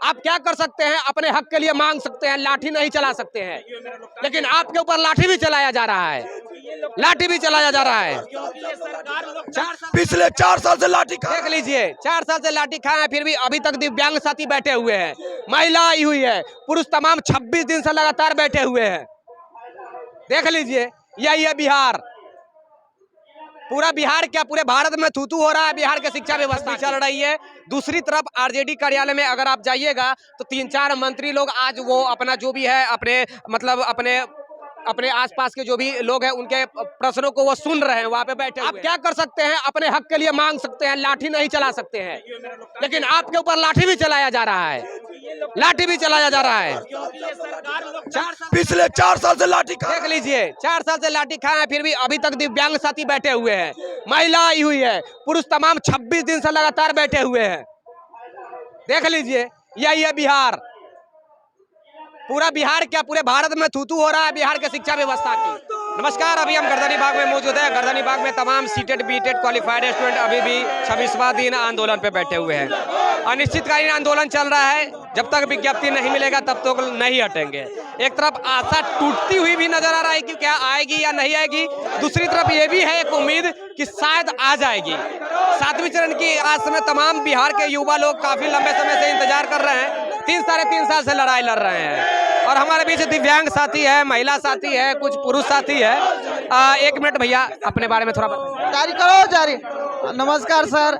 आप क्या कर सकते हैं? अपने हक के लिए मांग सकते हैं, लाठी नहीं चला सकते हैं, लेकिन आपके ऊपर लाठी भी चलाया जा रहा है, लाठी भी चलाया जा रहा है। पिछले 4 साल से लाठी खा देख लीजिए, 4 साल से लाठी खाए हैं, फिर भी अभी तक दिव्यांग साथी बैठे हुए हैं, महिला आई हुई है, पुरुष तमाम 26 दिन से लगातार बैठे हुए हैं। देख लीजिए, यही है बिहार। पूरा बिहार क्या, पूरे भारत में थूथू हो रहा है। बिहार की शिक्षा व्यवस्था चल रही है। दूसरी तरफ आरजेडी कार्यालय में अगर आप जाइएगा तो 3-4 मंत्री लोग आज वो अपना जो भी है अपने मतलब अपने आसपास के जो भी लोग हैं उनके प्रश्नों को वो सुन रहे हैं, वहाँ पे बैठे। आप क्या कर सकते हैं? अपने हक के लिए मांग सकते हैं, लाठी नहीं चला सकते हैं, लेकिन आपके ऊपर लाठी भी चलाया जा रहा है, लाठी भी चलाया जा रहा है। पिछले 4 साल से लाठी खा देख लीजिए, 4 साल से लाठी खाए हैं, फिर भी अभी तक दिव्यांग साथी बैठे हुए हैं, महिला आई हुई है, पुरुष तमाम 26 दिन से लगातार बैठे हुए हैं। देख लीजिए, यही है बिहार। पूरा बिहार क्या, पूरे भारत में थूथू हो रहा है बिहार की शिक्षा व्यवस्था की। नमस्कार, अभी हम गर्दनी बाग में मौजूद है। गर्दनी बाग में तमाम सीटेड बीटेड क्वालिफाइड स्टूडेंट अभी भी 26वां दिन आंदोलन पे बैठे हुए हैं। अनिश्चितकालीन आंदोलन चल रहा है, जब तक विज्ञप्ति नहीं मिलेगा तब तक नहीं हटेंगे। एक तरफ आशा टूटती हुई भी नजर आ रहा है कि क्या आएगी या नहीं आएगी, दूसरी तरफ ये भी है एक उम्मीद कि शायद आ जाएगी। 7वें चरण की आस में तमाम बिहार के युवा लोग काफी लंबे समय से इंतजार कर रहे हैं, 3-3.5 साल से लड़ाई लड़ रहे हैं। और हमारे बीच दिव्यांग साथी है, महिला साथी है, कुछ पुरुष साथी है। 1 मिनट भैया, अपने बारे में थोड़ा बताइए। जारी करो जारी। नमस्कार सर,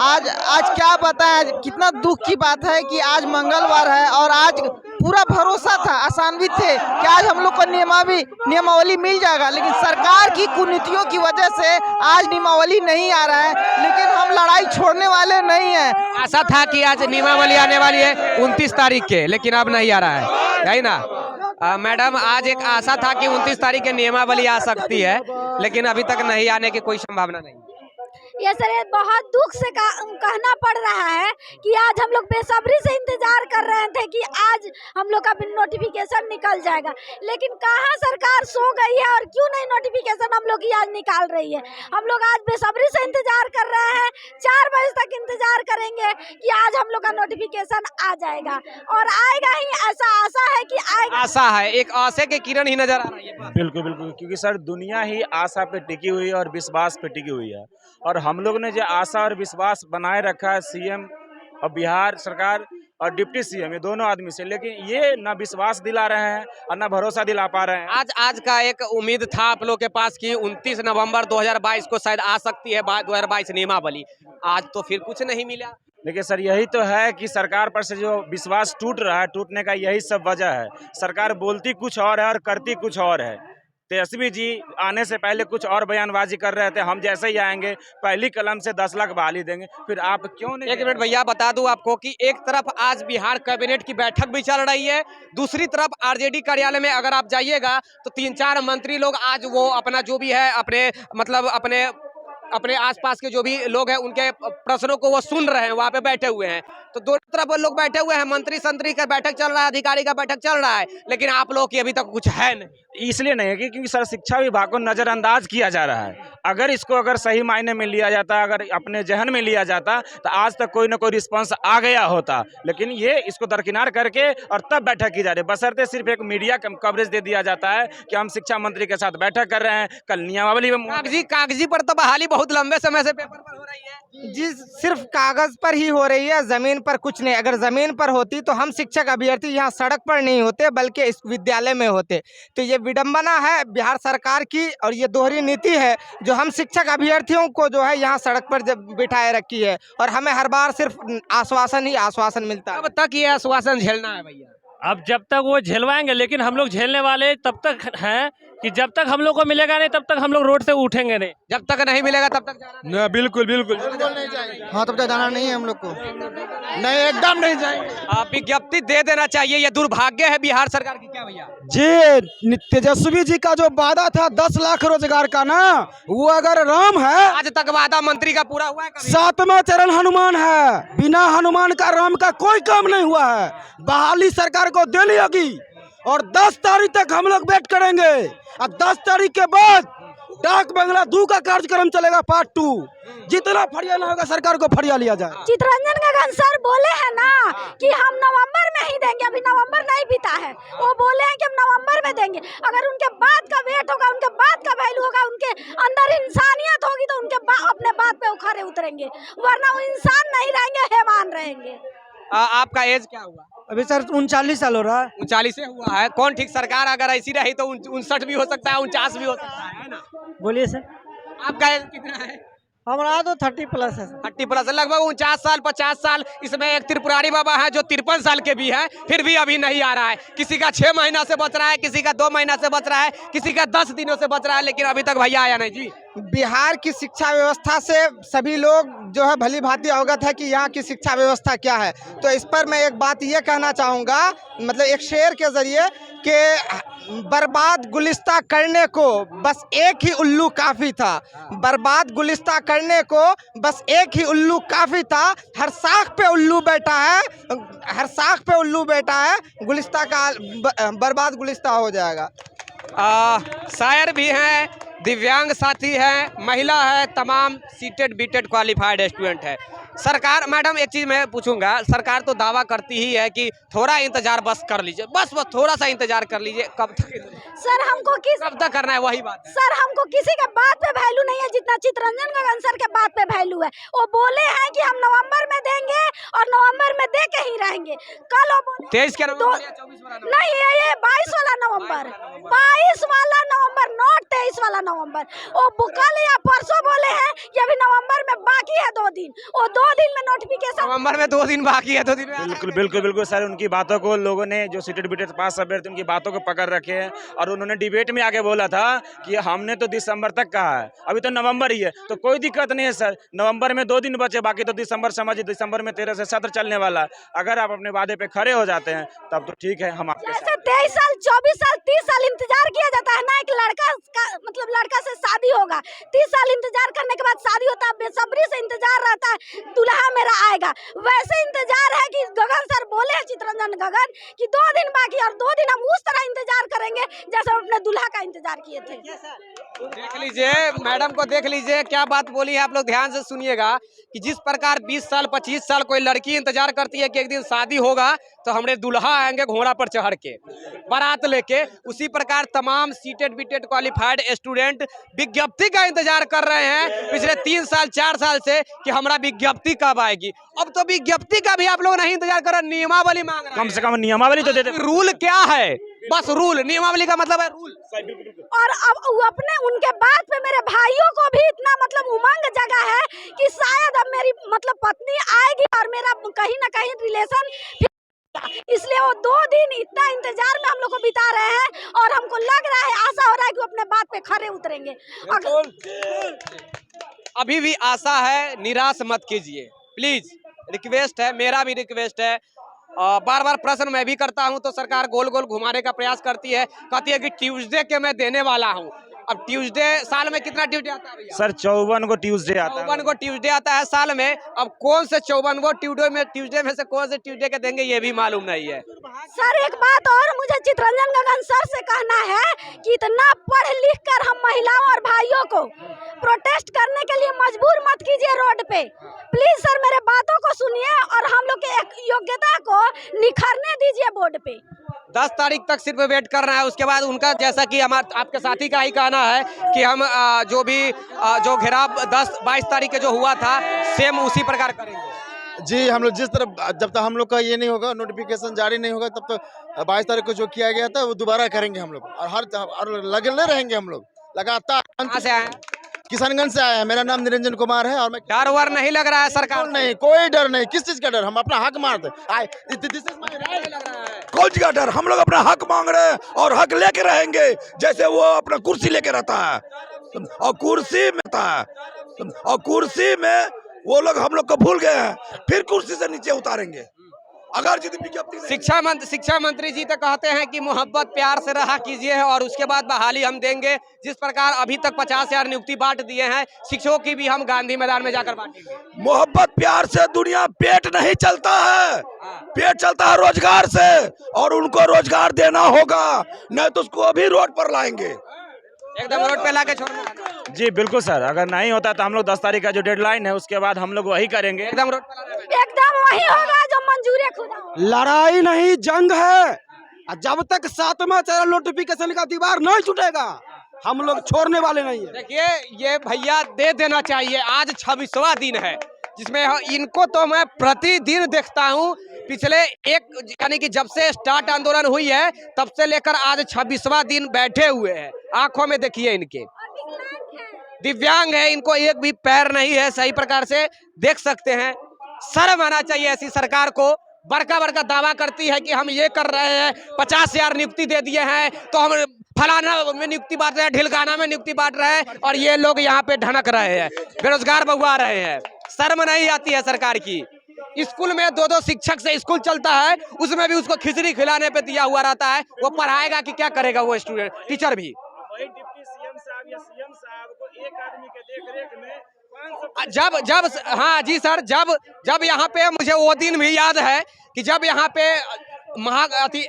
आज क्या बताएं, कितना दुख की बात है कि आज मंगलवार है और आज पूरा भरोसा था, आशान्वित थे कि आज हम लोग को नियमावली मिल जाएगा, लेकिन सरकार की कुनीतियों की वजह से आज नियमावली नहीं आ रहा है। लेकिन हम लड़ाई छोड़ने वाले नहीं हैं। आशा था कि आज नियमावली आने वाली है 29 तारीख के, लेकिन अब नहीं आ रहा है, यही ना मैडम? आज एक आशा था कि 29 तारीख के नियमावली आ सकती है, लेकिन अभी तक नहीं आने की कोई संभावना नहीं। ये सर बहुत दुख से कहना पड़ रहा है कि आज हम लोग बेसब्री से इंतजार कर रहे थे कि आज हम लोग का नोटिफिकेशन निकल जाएगा, लेकिन कहाँ सरकार सो गई है और क्यों नहीं नोटिफिकेशन हम लोग की आज निकाल रही है। हम लोग आज बेसब्री से इंतजार कर रहे हैं, 4 बजे तक इंतजार करेंगे कि आज हम लोग का नोटिफिकेशन आ जाएगा, और आएगा ही, ऐसा आशा है कि आएगा। आशा है, एक आशा के किरण ही नजर आ रही है। बिल्कुल बिल्कुल, क्योंकि सर दुनिया ही आशा पे टिकी हुई है और विश्वास पे टिकी हुई है, और हम लोग ने जो आशा और विश्वास बनाए रखा है सीएम और बिहार सरकार और डिप्टी सीएम, ये दोनों आदमी से, लेकिन ये ना विश्वास दिला रहे हैं और ना भरोसा दिला पा रहे हैं। आज का एक उम्मीद था आप लोग के पास कि 29 नवंबर 2022 को शायद आ सकती है 2022 नियमावली, आज तो फिर कुछ नहीं मिला। देखिए सर, यही तो है कि सरकार पर से जो विश्वास टूट रहा है, टूटने का यही सब वजह है। सरकार बोलती कुछ और है और करती कुछ और है। तेजस्वी जी आने से पहले कुछ और बयानबाजी कर रहे थे, हम जैसे ही आएंगे पहली कलम से 10 लाख बहाली देंगे, फिर आप क्यों नहीं? 1 मिनट भैया, बता दूं आपको कि एक तरफ आज बिहार कैबिनेट की बैठक भी चल रही है, दूसरी तरफ आरजेडी कार्यालय में अगर आप जाइएगा तो 3-4 मंत्री लोग आज वो अपना जो भी है अपने आसपास के जो भी लोग हैं उनके प्रश्नों को वो सुन रहे हैं, वहाँ पे बैठे हुए हैं। तो दोनों तरफ लोग बैठे हुए हैं, मंत्री संतरी का बैठक चल रहा है, अधिकारी का बैठक चल रहा है, लेकिन आप लोग की अभी तक कुछ है नहीं। इसलिए नहीं है क्योंकि सर शिक्षा विभाग को नज़रअंदाज किया जा रहा है। अगर इसको सही मायने में लिया जाता, अगर अपने जहन में लिया जाता, तो आज तक कोई ना कोई रिस्पांस आ गया होता, लेकिन ये इसको दरकिनार करके और तब बैठक की जा रही है। बशर्ते सिर्फ एक मीडिया कवरेज दे दिया जाता है कि हम शिक्षा मंत्री के साथ बैठक कर रहे हैं, कल नियमावली में कागजी पर तो बहाली बहुत लंबे समय से पेपर पर हो रही है जी, सिर्फ कागज पर ही हो रही है, जमीन पर कुछ नहीं। अगर जमीन पर होती तो हम शिक्षक अभ्यर्थी यहाँ सड़क पर नहीं होते, बल्कि इस विद्यालय में होते। तो ये विडंबना है बिहार सरकार की, और ये दोहरी नीति है जो हम शिक्षक अभ्यर्थियों को जो है यहाँ सड़क पर जब बिठाए रखी है, और हमें हर बार सिर्फ आश्वासन ही आश्वासन मिलता है। अब तक ये आश्वासन झेलना है भैया। अब जब तक वो झेलवाएंगे, लेकिन हम लोग झेलने वाले तब तक हैं कि जब तक हम लोग को मिलेगा नहीं तब तक हम लोग रोड से उठेंगे नहीं। जब तक नहीं मिलेगा तब तक जाना नहीं। बिल्कुल बिल्कुल नहीं जाएंगे। हाँ, तब तक जाना नहीं है हम लोग को, नहीं, एकदम नहीं जाएंगे। आप विज्ञप्ति दे देना चाहिए, ये दुर्भाग्य है बिहार सरकार की। क्या भैया जी, तेजस्वी जी का जो वादा था 10 लाख रोजगार का ना, वो अगर राम है, आज तक वादा मंत्री का पूरा हुआ है कभी? 7वां चरण हनुमान है, बिना हनुमान का राम का कोई काम नहीं हुआ है। बहाली सरकार को देनी होगी, और 10 तारीख तक हम लोग वेट करेंगे, और 10 तारीख के बाद डाक बंगला 2 का कार्यक्रम चलेगा, पार्ट 2। जितना फरियाना होगा सरकार को फरिया लिया जाए। चितरंजन गगन सर बोले हैं ना कि हम नवंबर बीता है। वो बोले हैं कि हम नवंबर में देंगे। अगर उनके बात का वेट होगा, उनके बात का वैल्यू होगा, उनके अंदर इंसानियत होगी तो उनके अपने बात पे उखड़े उतरेंगे, वरना वो इंसान नहीं रहेंगे, हैवान रहेंगे। आपका एज क्या हुआ? अभी सर 39 साल हो रहा है। 39 से हुआ है। कौन ठीक, सरकार अगर ऐसी रही तो 59 भी हो सकता है, 49 भी हो सकता है ना? बोलिए सर। आपका एज कितना है? हमारा तो 30+ है। 30+ लगभग 49 साल 50 साल। इसमें एक त्रिपुरारी बाबा है जो 53 साल के भी है, फिर भी अभी नहीं आ रहा है। किसी का 6 महीना से बच रहा है, किसी का 2 महीना से बच रहा है, किसी का 10 दिनों से बच रहा है, लेकिन अभी तक भैया आया नहीं जी। बिहार की शिक्षा व्यवस्था से सभी लोग जो है भली भांति अवगत है कि यहाँ की शिक्षा व्यवस्था क्या है। तो इस पर मैं एक बात ये कहना चाहूँगा, मतलब एक शेर के जरिए, कि बर्बाद गुलिस्ता करने को बस एक ही उल्लू काफ़ी था। बर्बाद गुलिस्ता करने को बस एक ही उल्लू काफ़ी था। हर साख पे उल्लू बैठा है, हर साख पे उल्लू बैठा है, गुलिस्ता का बर्बाद गुलिस्ता हो जाएगा। शायर भी हैं, दिव्यांग साथी हैं, महिला है, तमाम सीटेड बीटेड क्वालिफाइड स्टूडेंट है। सरकार, मैडम एक चीज़ मैं पूछूंगा, सरकार तो दावा करती ही है कि थोड़ा इंतजार बस कर लीजिए, बस थोड़ा सा इंतजार कर लीजिए। कब तक सर हमको कब तक करना है? वही बात है। सर हमको किसी के बात पे वैल्यू नहीं है जितना चितरंजन गगन सर के बात पे वैल्यू है। वो बोले हैं कि हम नवंबर में देंगे और नवंबर में दे के ही रहेंगे। कल वो बोले 23 के नवंबर या 24 वाला नवंबर? नहीं, ये 22 वाला नवंबर, 22 वाला नवंबर, नॉट 23 वाला नवंबर। वो कल या परसों बोले हैं कि अभी नवंबर में बाकी है 2 दिन। वो 2 दिन में नोटिफिकेशन, नवंबर में 2 दिन बाकी है, 2 दिन में बिल्कुल बिल्कुल बिल्कुल सर, उनकी बातों को लोगों ने, जो सीटेड बीटेड पास अभ्यर्थी, उनकी बातों को पकड़ रखे हैं। और उन्होंने डिबेट में आगे बोला था कि हमने तो दिसंबर तक कहा है, अभी तो नवंबर ही है, तो कोई दिक्कत नहीं है सर। नवंबर में 2 दिन बचे, बाकी तो दिसंबर समझिए, दिसंबर में 13 से सत्र चलने वाला। अगर आप अपने वादे पे खड़े हो जाते हैं तब तो ठीक है, हम आपके साथ। 23 साल 24 साल 30 साल इंतजार किया जाता है ना, एक लड़का का मतलब लड़का से शादी होगा, 30 साल इंतजार करने के बाद शादी होता है, बेसब्री से इंतजार रहता है दूल्हा मेरा आएगा। वैसे इंतजार है कि गगन सर बोले हैं, चितरंजन गगन, कि 2 दिन बाकी, और 2 दिन हम उस तरह इंतजार करेंगे जैसे हम अपने दूल्हा का इंतजार किए थे। देख लीजिए, मैडम को देख लीजिए क्या बात बोली है। आप लोग ध्यान से सुनिएगा कि जिस प्रकार 20 साल 25 साल कोई लड़की इंतजार करती है कि एक दिन शादी होगा तो हमारे दूल्हा आएंगे घोड़ा पर चढ़ के, बारात लेके, उसी प्रकार तमाम सीटेड बीटेड क्वालिफाइड स्टूडेंट विज्ञप्ति का इंतजार कर रहे हैं पिछले 3 साल 4 साल से कि हमारा विज्ञप्ति कब आएगी। अब तो विज्ञप्ति का भी आप लोग नहीं इंतजार कर रहे, नियमावली मांग रहे हैं। कम से कम नियमावली तो दे दे। रूल क्या है? बस रूल, नियमावली का मतलब है रूल। और अब वो अपने उनके बात पे मेरे भाइयों को भी इतना मतलब उमंग जगा है कि शायद अब मेरी मतलब पत्नी आएगी और मेरा कहीं ना कहीं रिलेशन, इसलिए वो 2 दिन इतना इंतजार में हम लोग को बिता रहे हैं। और हमको लग रहा है, आशा हो रहा है कि वो अपने बात पे खड़े उतरेंगे। अभी भी आशा है, निराश मत कीजिए प्लीज, रिक्वेस्ट है, मेरा भी रिक्वेस्ट है। बार बार प्रश्न मैं भी करता हूं तो सरकार गोल गोल घुमाने का प्रयास करती है, कहती है कि ट्यूसडे के मैं देने वाला हूं। अब ट्यूसडे साल में कितना ट्यूसडे आता है भैया? सर 54 को ट्यूसडे आता है। 54 को ट्यूसडे आता है साल में। अब कौन से 54 ट्यूसडे में से कौन से ट्यूसडे के देंगे ये भी मालूम नहीं है। सर एक बात और मुझे चितरंजन गगन सर से कहना है कि इतना पढ़ लिख कर हम महिलाओं और भाइयों को प्रोटेस्ट करने के लिए मजबूर मत कीजिए रोड पे। प्लीज सर मेरे बातों को सुनिए और हम लोग के योग्यता को निखरने दीजिए बोर्ड पे। 10 तारीख तक सिर्फ वेट करना है, उसके बाद उनका, जैसा कि हमारे आपके साथी का ही कहना है कि हम जो भी जो घेराव 10-22 तारीख के जो हुआ था सेम उसी प्रकार करेंगे। जी, हम लोग जिस तरह, जब तक हम लोग का ये नहीं होगा, नोटिफिकेशन जारी नहीं होगा, तब तक 22 तारीख को जो किया गया था वो दोबारा करेंगे हम लोग। और लगे रहेंगे हम लोग लगातार। कहाँ से आए? किशनगंज से आया है। मेरा नाम निरंजन कुमार है। और मैं डर वर नहीं लग रहा है सरकार? नहीं, कोई डर नहीं। किस चीज का डर? हम अपना हक मारते। कौन सी का डर? हम लोग अपना हक मांग रहे हैं और हक लेके रहेंगे, जैसे वो अपना कुर्सी लेके रहता है और कुर्सी में था, और कुर्सी में वो लोग हम लोग को भूल गए हैं, फिर कुर्सी से नीचे उतारेंगे अगर यदि विज्ञप्ति। शिक्षा मंत्री जी तो कहते हैं कि मोहब्बत प्यार से रहा कीजिए और उसके बाद बहाली हम देंगे। जिस प्रकार अभी तक 50,000 नियुक्ति बांट दिए हैं, शिक्षकों की भी हम गांधी मैदान में जाकर बांटेंगे। मोहब्बत प्यार से दुनिया, पेट नहीं चलता है, पेट चलता है रोजगार से, और उनको रोजगार देना होगा, नहीं तो उसको अभी रोड पर लाएंगे, एकदम रोड पे लाके छोड़ना है। जी बिल्कुल सर, अगर नहीं होता तो हम लोग 10 तारीख का जो डेडलाइन है उसके बाद हम लोग वही करेंगे। एकदम रोड पे लाना है। एकदम वही होगा जो मंजूरी खुदा। लड़ाई नहीं जंग है। और जब तक 7वां चरण नोटिफिकेशन का दीवार नहीं छूटेगा हम लोग छोड़ने वाले नहीं है। देखिए ये भैया दे देना चाहिए। आज 26वां दिन है जिसमें इनको तो मैं प्रतिदिन देखता हूँ पिछले यानी कि जब से स्टार्ट आंदोलन हुई है तब से लेकर आज 26वां दिन बैठे हुए हैं। आंखों में देखिए इनके दिव्यांग है, इनको एक भी पैर नहीं है, सही प्रकार से देख सकते हैं। शर्म आना चाहिए ऐसी सरकार को। बड़का बड़का दावा करती है कि हम ये कर रहे हैं, 50,000 नियुक्ति दे दिए हैं, तो हम फलाना में नियुक्ति बांट रहे हैं, ढिलकाना में नियुक्ति बांट रहे हैं, और ये लोग यहाँ पे ढनक रहे हैं, बेरोजगार बगवा रहे हैं। शर्म नहीं आती है सरकार की। स्कूल में 2-2 शिक्षक से स्कूल चलता है, उसमें भी उसको खिचड़ी खिलाने पे दिया हुआ रहता है। वो पढ़ाएगा कि क्या करेगा वो स्टूडेंट, टीचर भी। डिप्टी सीएम साहब या सीएम साहब को एक आदमी के देखरेख में जब हाँ जी सर, जब यहाँ पे मुझे वो दिन भी याद है कि जब यहाँ पे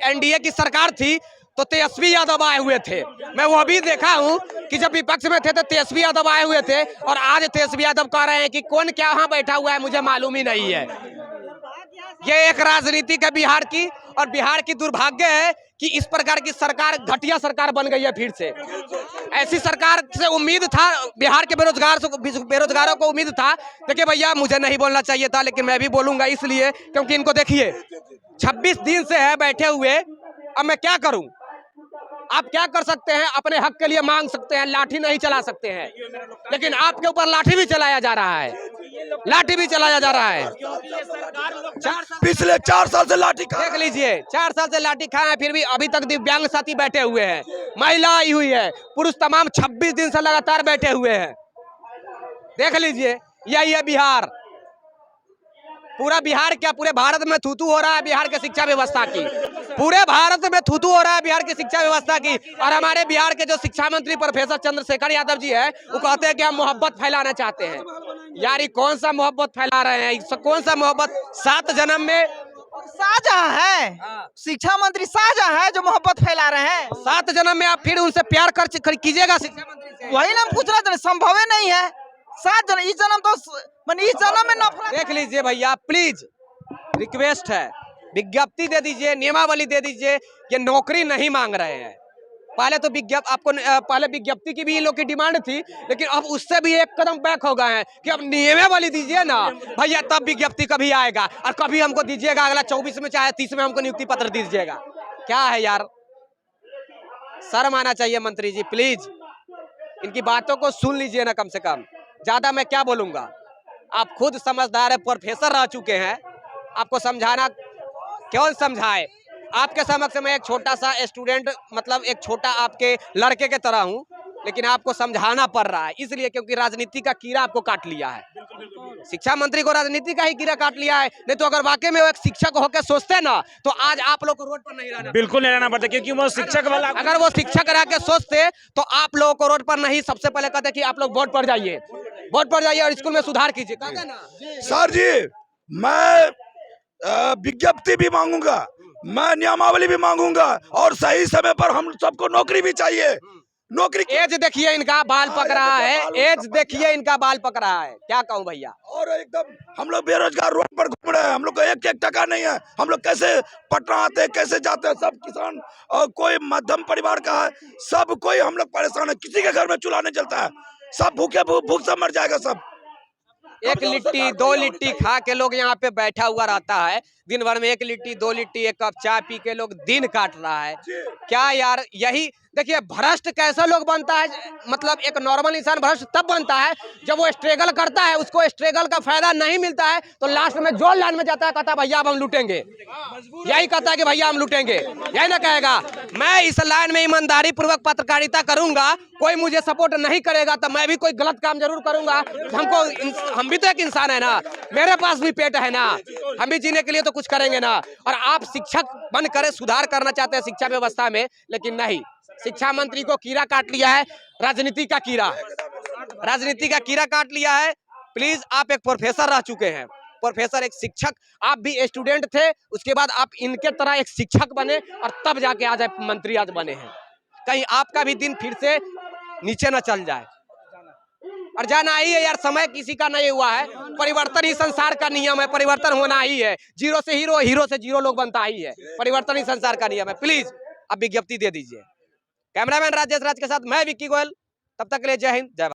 एनडीए की सरकार थी तो तेजस्वी यादव आए हुए थे। मैं वो भी देखा हूँ कि जब विपक्ष में थे तो तेजस्वी यादव आए हुए थे, और आज तेजस्वी यादव कह रहे हैं कि कौन क्या वहाँ बैठा हुआ है मुझे मालूम ही नहीं है। ये एक राजनीति है बिहार की, और बिहार की दुर्भाग्य है कि इस प्रकार की सरकार घटिया सरकार बन गई है फिर से। ऐसी सरकार से उम्मीद था, बिहार के बेरोजगारों को उम्मीद था। देखिए भैया मुझे नहीं बोलना चाहिए था, लेकिन मैं भी बोलूंगा इसलिए क्योंकि इनको देखिए 26 दिन से है बैठे हुए। अब मैं क्या करूं? आप क्या कर सकते हैं? अपने हक के लिए मांग सकते हैं, लाठी नहीं चला सकते हैं, लेकिन आपके ऊपर लाठी भी चलाया जा रहा है, लाठी भी चलाया जा रहा है। पिछले 4 साल से लाठी खा देख लीजिए, 4 साल से लाठी खाए हैं, फिर भी अभी तक दिव्यांग साथी बैठे हुए हैं, महिला आई हुई है, पुरुष तमाम 26 दिन से लगातार बैठे हुए हैं। देख लीजिए, यही है बिहार। पूरा बिहार क्या, पूरे भारत में थूथू हो रहा है बिहार के शिक्षा व्यवस्था की। पूरे भारत में थूथू हो रहा है बिहार की शिक्षा व्यवस्था की। और हमारे बिहार के जो शिक्षा मंत्री प्रोफेसर चंद्रशेखर यादव जी है, वो कहते हैं कि हम मोहब्बत फैलाना चाहते हैं। यार ये कौन सा मोहब्बत फैला रहे हैं? कौन सा मोहब्बत? 7 जन्म में शाहजहां है, शिक्षा मंत्री शाहजहां है जो मोहब्बत फैला रहे हैं। 7 जन्म में आप फिर उनसे प्यार कर कीजिएगा शिक्षा मंत्री से? वही ना पूछ रहे थे, संभव ही नहीं है। 7 जन्म, इस जन्म तो इस जन्म में नफरत। देख लीजिए भैया, प्लीज रिक्वेस्ट है, विज्ञप्ति दे दीजिए, नियमावली दे दीजिए। ये नौकरी नहीं मांग रहे हैं। पहले तो पहले विज्ञप्ति की भी इन लोग की डिमांड थी, लेकिन अब उससे भी एक कदम बैक हो गए हैं कि अब नियमावली दीजिए ना भैया, तब विज्ञप्ति कभी आएगा। और कभी हमको दीजिएगा अगला 24 में चाहे 30 में हमको नियुक्ति पत्र दीजिएगा। क्या है यार, शर्म आना चाहिए मंत्री जी। प्लीज इनकी बातों को सुन लीजिए ना, कम से कम। ज्यादा मैं क्या बोलूंगा, आप खुद समझदार है, प्रोफेसर रह चुके हैं, आपको समझाना क्यों समझाए? आपके समक्ष में एक छोटा सा स्टूडेंट, मतलब एक छोटा आपके लड़के के तरह हूं, लेकिन आपको समझाना पड़ रहा है इसलिए क्योंकि राजनीति का कीड़ा आपको काट लिया है। शिक्षा मंत्री को राजनीति का ही कीड़ा काट लिया है। नहीं तो अगर वाकई में वो एक शिक्षक होकर सोचते ना, तो आज आप लोग को रोड पर नहीं रहना, बिल्कुल नहीं रहना पड़ता, क्योंकि वो शिक्षक वाला, अगर वो शिक्षक रह के सोचते तो आप लोगों को रोड पर नहीं, सबसे पहले कहते कि आप लोग वोट पर जाइए, वोट पर जाइए और स्कूल में सुधार कीजिए। कहते ना सर जी, मैं विज्ञप्ति भी मांगूंगा, मैं नियमावली भी मांगूंगा, और सही समय पर हम सबको नौकरी भी चाहिए। नौकरी, एज देखिए इनका बाल पक रहा है, एज देखिए इनका बाल पक रहा है, क्या कहूँ भैया। और एकदम हम लोग बेरोजगार रोड पर घूम रहे हैं, हम लोग को 1-1 टका नहीं है। हम लोग कैसे पटना आते हैं, कैसे जाते हैं? सब किसान और कोई मध्यम परिवार का है, सब कोई हम लोग परेशान है। किसी के घर में चूल्हा नहीं जलता है, सब भूख से मर जाएगा सब। 1 लिट्टी 2 लिट्टी खा के लोग यहाँ पे बैठा हुआ रहता है, दिन भर में 1 लिट्टी 2 लिट्टी 1 कप चाय पी के लोग दिन काट रहा है। क्या यार, यही देखिए भ्रष्ट कैसा लोग बनता है। मतलब एक नॉर्मल इंसान भ्रष्ट तब बनता है जब वो स्ट्रगल करता है, उसको स्ट्रगल का फायदा नहीं मिलता है, तो लास्ट में जोर लाइन में जाता है, कहता है भैया अब हम लूटेंगे। यही कहता है कि भैया हम लूटेंगे, यही ना कहेगा। मैं इस लाइन में ईमानदारी पूर्वक पत्रकारिता करूंगा, कोई मुझे सपोर्ट नहीं करेगा तो मैं भी कोई गलत काम जरूर करूंगा। हम भी तो एक इंसान है ना, मेरे पास भी पेट है ना, हम भी जीने के लिए तो कुछ करेंगे ना। और आप शिक्षक बन कर सुधार करना चाहते हैं शिक्षा व्यवस्था में, लेकिन नहीं, शिक्षा मंत्री को कीड़ा काट लिया है, राजनीति का कीड़ा, राजनीति का कीड़ा काट लिया है। प्लीज, आप एक प्रोफेसर रह चुके हैं, प्रोफेसर एक शिक्षक, आप भी स्टूडेंट थे, उसके बाद आप इनके तरह एक शिक्षक बने और तब जाके आज आप मंत्री आज बने हैं। कहीं आपका भी दिन फिर से नीचे न चल जाए। और जाना ही है यार, समय किसी का नहीं हुआ है, परिवर्तन ही संसार का नियम है, परिवर्तन होना ही है। जीरो से हीरो, हीरो से जीरो लोग बनता ही है, परिवर्तन ही संसार का नियम है। प्लीज अब विज्ञप्ति दे दीजिए। कैमरामैन राजेश राज के साथ मैं विक्की गोयल, तब तक के लिए जय हिंद जय भारत।